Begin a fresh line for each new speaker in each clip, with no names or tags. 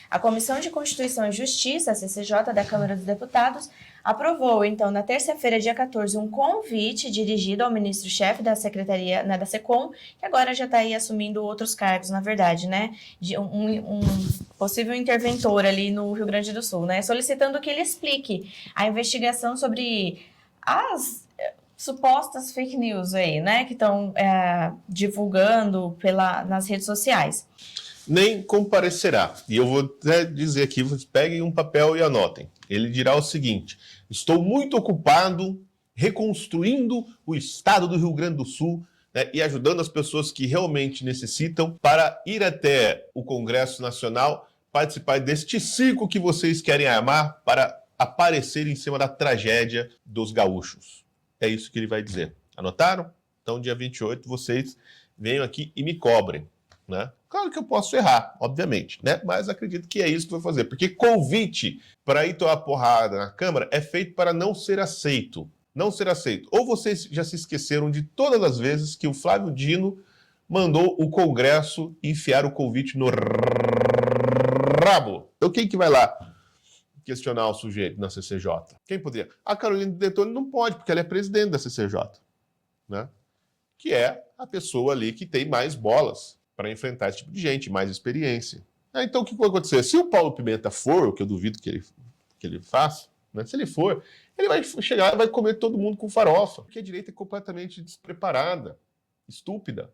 A Comissão de Constituição e Justiça, a CCJ, da Câmara dos Deputados, aprovou, então, na terça-feira, dia 14, um convite dirigido ao ministro-chefe da Secretaria, né, da SECOM, que agora já está aí assumindo outros cargos, na verdade, né, de um possível interventor ali no Rio Grande do Sul, né, solicitando que ele explique a investigação sobre as supostas fake news aí, né, que estão divulgando nas redes sociais.
Nem comparecerá. E eu vou até dizer aqui, vocês peguem um papel e anotem. Ele dirá o seguinte: estou muito ocupado reconstruindo o estado do Rio Grande do Sul, né, e ajudando as pessoas que realmente necessitam para ir até o Congresso Nacional, participar deste circo que vocês querem armar para aparecer em cima da tragédia dos gaúchos. É isso que ele vai dizer. Anotaram? Então, dia 28, vocês venham aqui e me cobrem, né? Claro que eu posso errar, obviamente, né? Mas acredito que é isso que vou fazer, porque convite para ir tomar porrada na Câmara é feito para não ser aceito. Não ser aceito. Ou vocês já se esqueceram de todas as vezes que o Flávio Dino mandou o Congresso enfiar o convite no rabo. Então quem que vai lá questionar o sujeito na CCJ? Quem poderia? A Carolina Detoni não pode, porque ela é presidente da CCJ, né? Que é a pessoa ali que tem mais bolas para enfrentar esse tipo de gente, mais experiência. Então, o que vai acontecer? Se o Paulo Pimenta for, o que eu duvido que ele faça, né? Se ele for, ele vai chegar e vai comer todo mundo com farofa. Porque a direita é completamente despreparada, estúpida,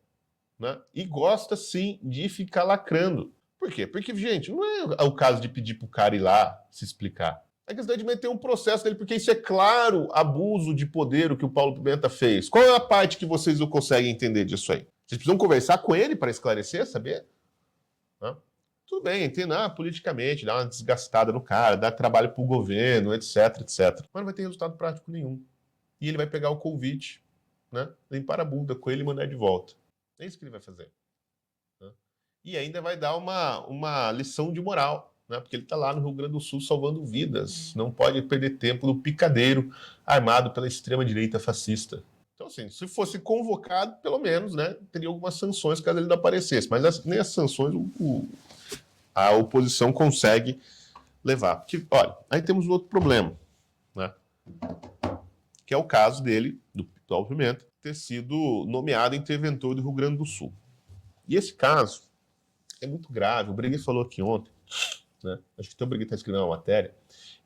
né? E gosta, sim, de ficar lacrando. Por quê? Porque, gente, não é o caso de pedir pro cara ir lá se explicar. É questão de meter um processo dele, porque isso é claro abuso de poder, o que o Paulo Pimenta fez. Qual é a parte que vocês não conseguem entender disso aí? Vocês precisam conversar com ele para esclarecer, saber? Hã? Tudo bem, entender politicamente, dar uma desgastada no cara, dar trabalho para o governo, etc, etc. Mas não vai ter resultado prático nenhum. E ele vai pegar o convite, né, limpar a bunda com ele e mandar de volta. É isso que ele vai fazer. Né? E ainda vai dar uma lição de moral, né, porque ele está lá no Rio Grande do Sul salvando vidas. Não pode perder tempo no picadeiro armado pela extrema-direita fascista. Então, assim, se fosse convocado, pelo menos, né, teria algumas sanções caso ele não aparecesse. Mas nem as sanções a oposição consegue levar. Porque, olha, aí temos um outro problema, né, que é o caso dele, do Paulo Pimenta, ter sido nomeado interventor do Rio Grande do Sul. E esse caso é muito grave. O Breguet falou aqui ontem, né, acho que até o Breguet está escrevendo uma matéria,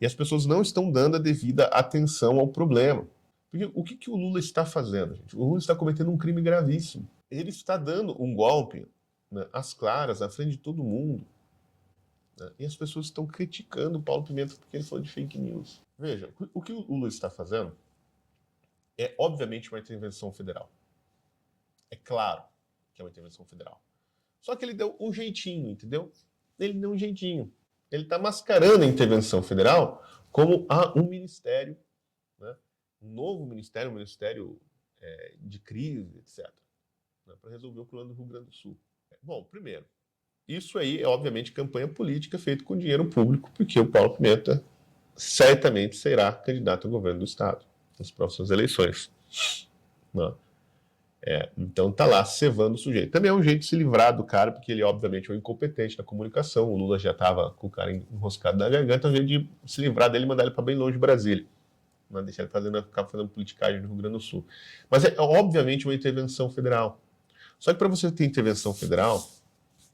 e as pessoas não estão dando a devida atenção ao problema. Porque o que o Lula está fazendo, gente? O Lula está cometendo um crime gravíssimo. Ele está dando um golpe, né, às claras, à frente de todo mundo. Né, e as pessoas estão criticando o Paulo Pimenta porque ele falou de fake news. Veja, o que o Lula está fazendo é, obviamente, uma intervenção federal. É claro que é uma intervenção federal. Só que ele deu um jeitinho, entendeu? Ele deu um jeitinho. Ele está mascarando a intervenção federal como um ministério, né? Um novo ministério, um ministério de crise, etc., né, para resolver o problema do Rio Grande do Sul. Bom, primeiro, isso aí é obviamente campanha política feita com dinheiro público, porque o Paulo Pimenta certamente será candidato ao governo do Estado nas próximas eleições. Né? Então tá lá cevando o sujeito. Também é um jeito de se livrar do cara, porque ele obviamente é um incompetente na comunicação. O Lula já estava com o cara enroscado na garganta, é um jeito de se livrar dele e mandar ele para bem longe de Brasília. Não deixar ele ficar fazendo politicagem no Rio Grande do Sul. Mas é obviamente uma intervenção federal. Só que para você ter intervenção federal,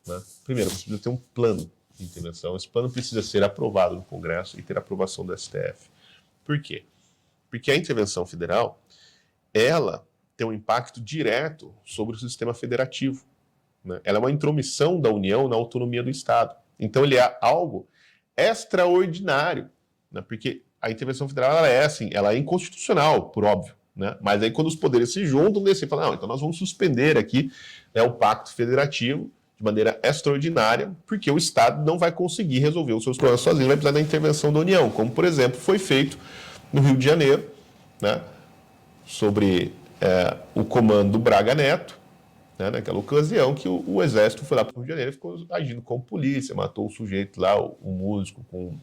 né, primeiro você precisa ter um plano de intervenção. Esse plano precisa ser aprovado no Congresso e ter aprovação do STF. Por quê? Porque a intervenção federal, ela tem um impacto direto sobre o sistema federativo. Né? Ela é uma intromissão da União na autonomia do Estado. Então ele é algo extraordinário, né? Porque a intervenção federal ela é inconstitucional, por óbvio, né? Mas aí quando os poderes se juntam, você fala, não, então nós vamos suspender aqui, né, o pacto federativo de maneira extraordinária, porque o Estado não vai conseguir resolver os seus problemas sozinho, vai precisar da intervenção da União, como, por exemplo, foi feito no Rio de Janeiro, né, sobre o comando do Braga Neto, né, naquela ocasião que o Exército foi lá para o Rio de Janeiro e ficou agindo como polícia, matou o sujeito lá, o músico, com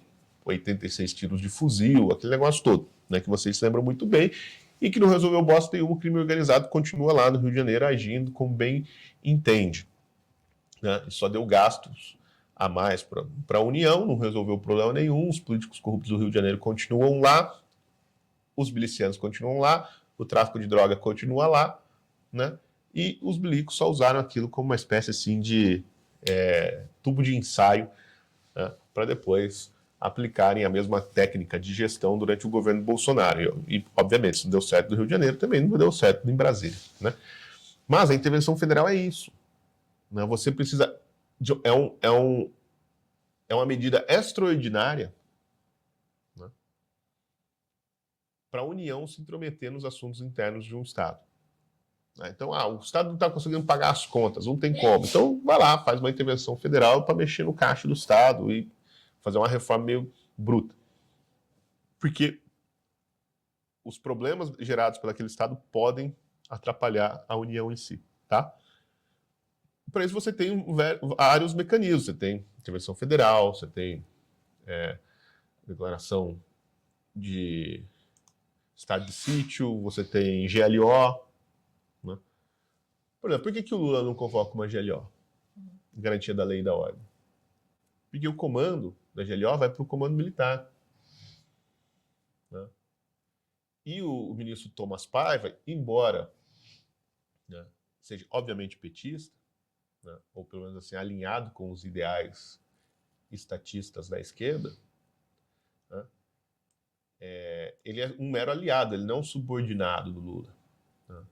86 tiros de fuzil, aquele negócio todo, né, que vocês se lembram muito bem, e que não resolveu bosta nenhuma. O crime organizado continua lá no Rio de Janeiro agindo como bem entende. Né, e só deu gastos a mais para a União, não resolveu problema nenhum, os políticos corruptos do Rio de Janeiro continuam lá, os milicianos continuam lá, o tráfico de droga continua lá, né? E os milicos só usaram aquilo como uma espécie assim de tubo de ensaio, né? Para depois aplicarem a mesma técnica de gestão durante o governo Bolsonaro. E, obviamente, se não deu certo no Rio de Janeiro, também não deu certo em Brasília, né? Mas a intervenção federal é isso, né? Você precisa... É uma medida extraordinária, né, para a União se intrometer nos assuntos internos de um Estado. Então, o Estado não está conseguindo pagar as contas, não tem como. Então, vai lá, faz uma intervenção federal para mexer no caixa do Estado e fazer uma reforma meio bruta. Porque os problemas gerados por aquele Estado podem atrapalhar a União em si, tá? Para isso você tem vários mecanismos. Você tem intervenção federal, você tem declaração de estado de sítio, você tem GLO, né? Por exemplo, por que o Lula não convoca uma GLO? Garantia da lei e da ordem. Porque o comando da GLO vai para o comando militar, né? E o ministro Thomas Paiva, embora, né, seja obviamente petista, né, ou pelo menos assim, alinhado com os ideais estatistas da esquerda, né, ele é um mero aliado, ele não é um subordinado do Lula, né?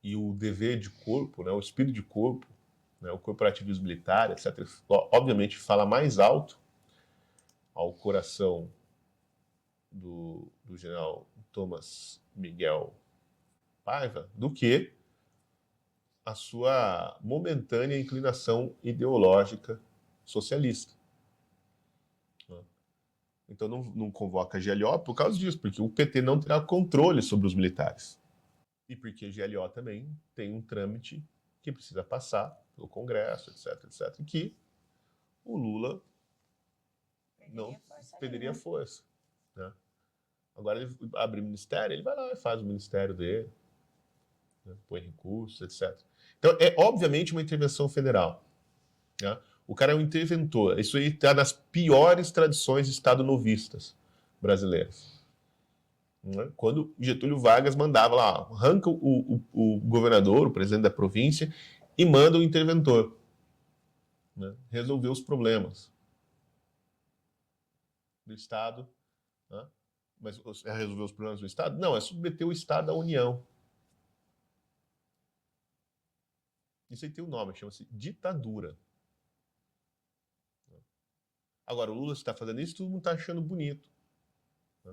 E o dever de corpo, né, o espírito de corpo, né, o corporativismo militar, etc., obviamente fala mais alto ao coração do general Thomas Miguel Paiva do que a sua momentânea inclinação ideológica socialista. Então não convoca a GLO por causa disso, porque o PT não terá controle sobre os militares. E porque a GLO também tem um trâmite que precisa passar pelo Congresso, etc., etc., que o Lula não perderia força, né? Agora ele abre ministério, ele vai lá e faz o ministério dele, né, põe recursos, etc. Então é obviamente uma intervenção federal, né? O cara é um interventor. Isso aí está nas piores tradições estado-novistas brasileiras. Né? Quando Getúlio Vargas mandava lá, arranca o governador, o presidente da província, e manda o interventor, né, resolver os problemas do Estado. Né? Mas é resolver os problemas do Estado? Não, é submeter o Estado à União. Isso aí tem um nome, chama-se ditadura. Agora, o Lula está fazendo isso, todo mundo está achando bonito. Né?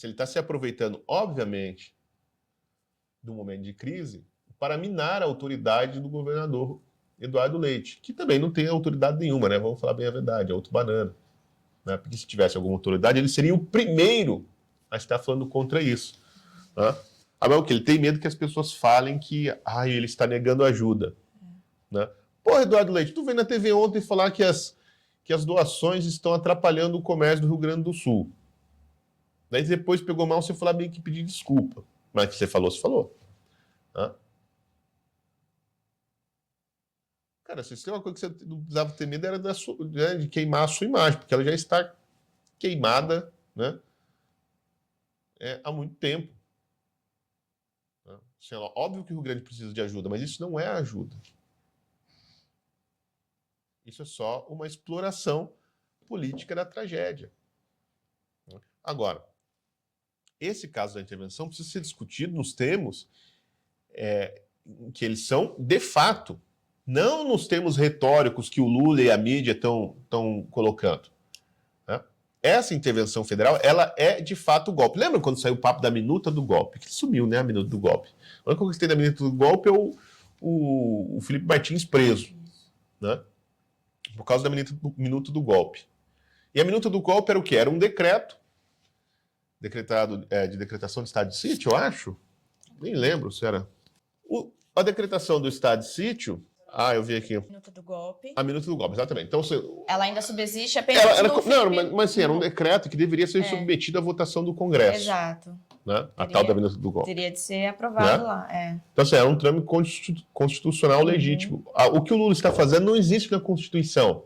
Ele está se aproveitando, obviamente, do momento de crise para minar a autoridade do governador Eduardo Leite, que também não tem autoridade nenhuma, né? Vamos falar bem a verdade, é outro banana. Né? Porque se tivesse alguma autoridade, ele seria o primeiro a estar falando contra isso. Né? Agora, o que? Ele tem medo que as pessoas falem que ele está negando ajuda. Né? Pô, Eduardo Leite, tu veio na TV ontem falar que as doações estão atrapalhando o comércio do Rio Grande do Sul. Daí depois pegou mal, você falou bem que pedir desculpa. Mas que você falou, você falou. Né? Cara, se tem uma coisa que você não precisava ter medo era de queimar a sua imagem, porque ela já está queimada, né, há muito tempo. Né? Assim, óbvio que o Rio Grande precisa de ajuda, mas isso não é ajuda. Isso é só uma exploração política da tragédia. Agora, esse caso da intervenção precisa ser discutido nos termos que eles são de fato, não nos termos retóricos que o Lula e a mídia estão colocando. Né? Essa intervenção federal, ela é de fato o golpe. Lembra quando saiu o papo da minuta do golpe? Que sumiu, né, a minuta do golpe. A única coisa que tem da minuta do golpe é o Felipe Martins preso, né? Por causa da minuta do golpe. E a minuta do golpe era o quê? Era um decreto decretado de decretação de estado de sítio, eu acho. Nem lembro se era. A decretação do estado de sítio... eu vi aqui.
A minuta do golpe.
A minuta do golpe, exatamente. Então,
ela ainda subsiste apenas
mas sim, era um decreto que deveria ser submetido à votação do Congresso.
Exato.
Né? A tal da minuta do golpe.
Teria de ser aprovado, né? Lá.
Então, assim, era um trâmite constitucional legítimo. O que o Lula está fazendo não existe na Constituição.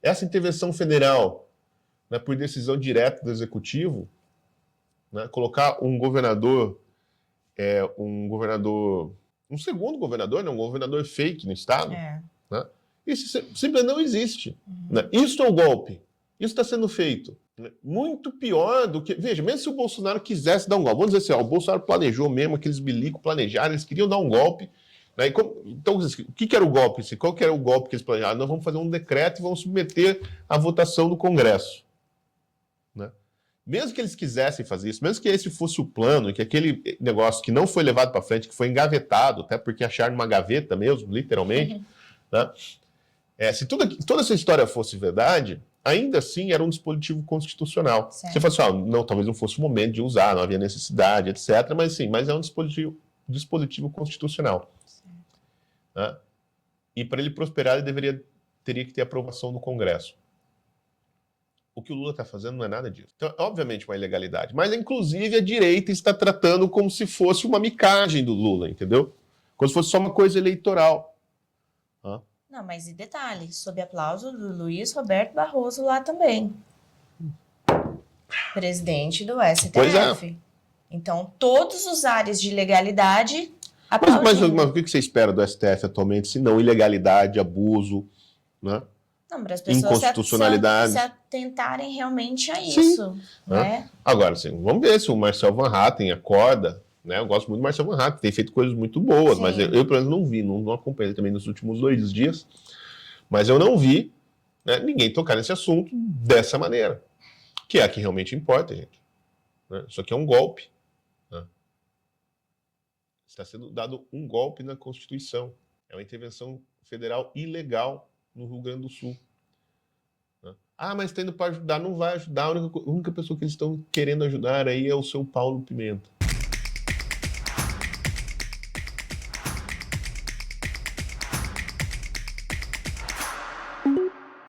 Essa intervenção federal, né, por decisão direta do executivo, né, colocar um governador, um segundo governador, né, um governador fake no estado, né, isso simplesmente não existe. Né? Isso é o golpe. Isso está sendo feito. Né? Muito pior do que... Veja, mesmo se o Bolsonaro quisesse dar um golpe, vamos dizer assim, o Bolsonaro planejou mesmo, aqueles milicos planejaram, eles queriam dar um golpe. Né? Então, o que era o golpe? Qual que era o golpe que eles planejaram? Nós vamos fazer um decreto e vamos submeter à votação do Congresso. Né? Mesmo que eles quisessem fazer isso, mesmo que esse fosse o plano, que aquele negócio que não foi levado para frente, que foi engavetado, até porque acharam uma gaveta mesmo, literalmente, né? Se toda essa história fosse verdade, ainda assim era um dispositivo constitucional. Certo. Você fala assim, não, talvez não fosse o momento de usar, não havia necessidade, etc. Mas sim, mas é um dispositivo constitucional. Né? E para ele prosperar, ele teria que ter aprovação do Congresso. O que o Lula está fazendo não é nada disso. Então, é obviamente uma ilegalidade. Mas, inclusive, a direita está tratando como se fosse uma micagem do Lula, entendeu? Como se fosse só uma coisa eleitoral.
Não, mas e detalhe, sob aplauso do Luiz Roberto Barroso lá também. Presidente do STF.
Pois é.
Então, todos os áreas de legalidade...
Mas o que você espera do STF atualmente, se não ilegalidade, abuso, né?
Não, para as pessoas
inconstitucionalidade.
se atentarem realmente a isso. Né?
Agora, assim, vamos ver se o Marcel Van Hatten acorda. Né? Eu gosto muito do Marcel Van Hatten, tem feito coisas muito boas, mas eu pelo menos não vi, não acompanhei também nos últimos 2 dias, mas eu não vi, né, ninguém tocar nesse assunto dessa maneira, que é a que realmente importa, gente. Né? Isso aqui é um golpe. Né? Está sendo dado um golpe na Constituição. É uma intervenção federal ilegal no Rio Grande do Sul. Né? Mas está indo para ajudar, não vai ajudar, a única pessoa que eles estão querendo ajudar aí é o seu Paulo Pimenta.